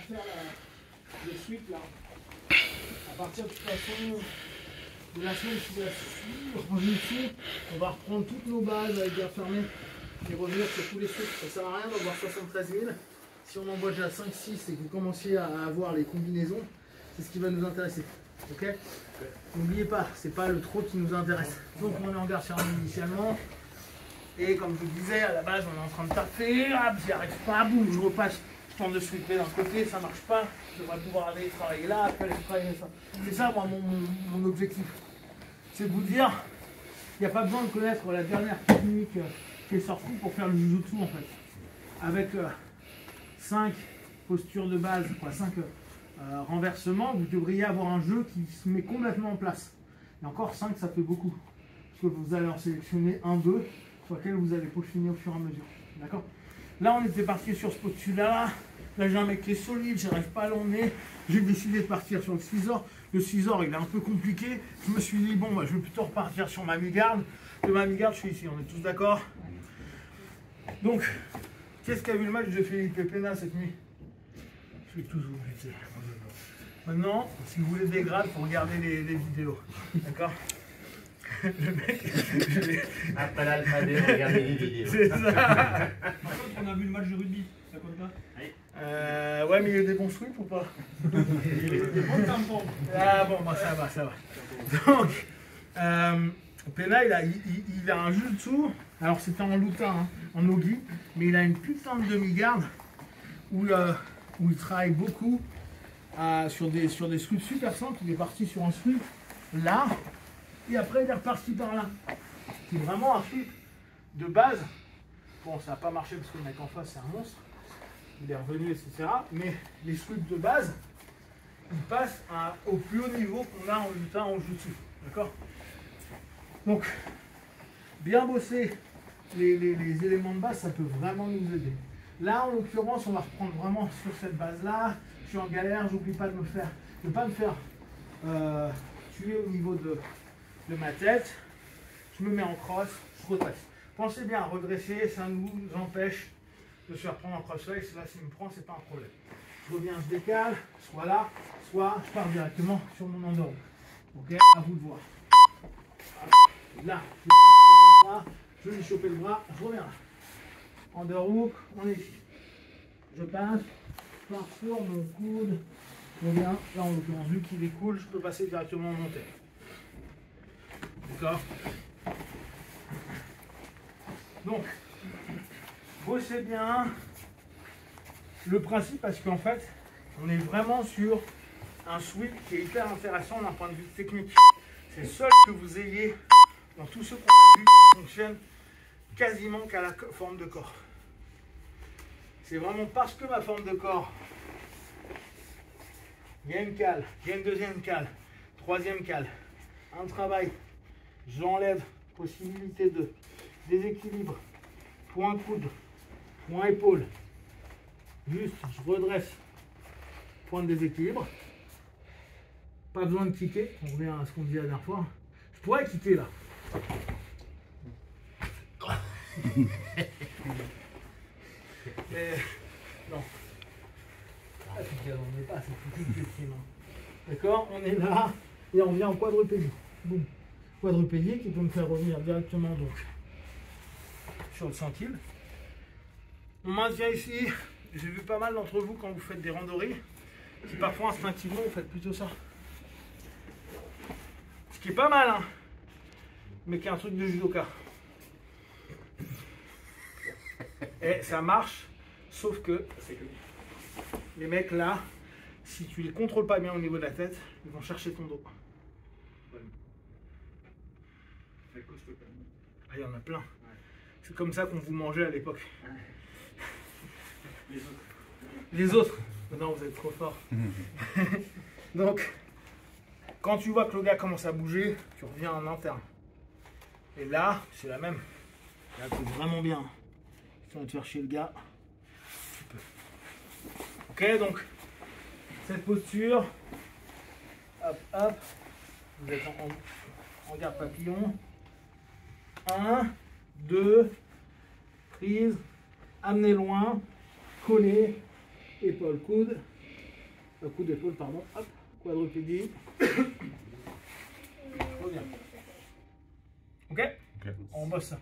faire le sweep là. À partir de toute façon de la semaine qui va suivre, en YouTube, on va reprendre toutes nos bases avec bien fermé et revenir sur tous les sweeps. Ça sert à rien d'en voir 73 000. Si on en voit déjà 5-6 et que vous commencez à avoir les combinaisons, c'est ce qui va nous intéresser. Ok? N'oubliez pas, c'est pas le trop qui nous intéresse. Donc on est en garde fermée initialement. Et comme je vous disais, à la base, on est en train de taper. Hop, j'y arrive pas, boum, je repasse. Je tente de sweeper d'un côté, ça marche pas. Je devrais pouvoir aller travailler là, après aller travailler ça. C'est ça, moi, mon objectif. C'est de vous dire, il n'y a pas besoin de connaître la dernière technique qui est sortie pour faire le jujutsu en fait. Avec 5 postures de base, 5 renversements, vous devriez avoir un jeu qui se met complètement en place. Et encore 5, ça fait beaucoup. Parce que vous allez en sélectionner 1, 2, sur lequel vous allez peaufiner au fur et à mesure. D'accord? Là, on était parti sur ce postule-là. Là, j'ai un mec qui est solide, j'arrive pas à l'emmener. J'ai décidé de partir sur le scissor. Le scissor, il est un peu compliqué. Je me suis dit, bon, bah, je vais plutôt repartir sur ma mi-garde. De ma mi-garde, je suis ici, on est tous d'accord. Donc, qu'est-ce qu'a vu le match de Felipe Pena cette nuit? Je vais tous vous buter. Maintenant, si vous voulez des grades, il faut regarder les vidéos. D'accord? Le mec, après l'alphabet, regardez les vidéos. C'est ça. Par contre, on a vu le match de rugby, ça compte pas? Ouais, mais il y a eu des bons sweeps ou pas? Ah bon, bah, ça va, ça va. Donc, Pena, il a un jutsu. Alors, c'était en lutin, hein, en nogi, mais il a une putain de demi-garde où il travaille beaucoup sur des sweeps super simples. Il est parti sur un sweep là, et après, il est reparti par là. C'est vraiment un sweep de base. Bon, ça n'a pas marché parce que le mec en face, c'est un monstre. Il est revenu, etc. Mais les sweeps de base, ils passent au plus haut niveau qu'on a en lutin, en jutsu. D'accord? Donc, bien bosser les éléments de base, ça peut vraiment nous aider. Là, en l'occurrence, on va reprendre vraiment sur cette base-là. Je suis en galère, j'oublie pas de ne pas me faire tuer au niveau de ma tête. Je me mets en crosse, je redresse. Pensez bien à redresser, ça nous empêche de se faire prendre en crossface. Là, s'il me prend, c'est pas un problème. Je reviens, je décale, soit là, soit je pars directement sur mon endormi. Ok, à vous de voir. Là, je vais choper le bras, je reviens là. Underhook, on est ici. Je passe, je pars sur mon coude, je reviens. Là, en l'occurrence, vu qu'il est cool, je peux passer directement en montée. D'accord? Donc, bossez bien le principe parce qu'en fait, on est vraiment sur un sweep qui est hyper intéressant d'un point de vue technique. C'est le seul que vous ayez dans tous ceux qu'on a vus qui fonctionne quasiment qu'à la forme de corps. C'est vraiment parce que ma forme de corps, il y a une cale, il y a une deuxième cale, troisième cale, un travail, j'enlève possibilité de déséquilibre, point coude, point épaule, juste je redresse, point de déséquilibre, pas besoin de kicker, on revient à ce qu'on disait la dernière fois, je pourrais kicker là. Non. Ah, on n'est pas, c'est tout petit. D'accord? On est là et on vient en quadrupédie. Boum. Quadrupédie qui peut me faire revenir directement donc sur le centile. On maintient ici. J'ai vu pas mal d'entre vous quand vous faites des randonnées qui parfois instinctivement vous faites plutôt ça. Ce qui est pas mal, hein, mais qui est un truc de judoka. Et ça marche, sauf que les mecs là, si tu les contrôles pas bien au niveau de la tête, ils vont chercher ton dos. Ah, il y en a plein. C'est comme ça qu'on vous mangeait à l'époque. Les autres. Non, vous êtes trop forts. Donc, quand tu vois que le gars commence à bouger, tu reviens en interne. Et là, c'est la même. Là, c'est vraiment bien. Tu vas te faire chier le gars. Tu peux. Ok, donc, cette posture. Hop, hop. Vous êtes en garde papillon. 1, 2, prise, amenez loin, coller, épaule, coude, Coup d'épaule, pardon. Hop, quadrupédie. Reviens. Ok. On bosse ça.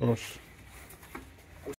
On lance.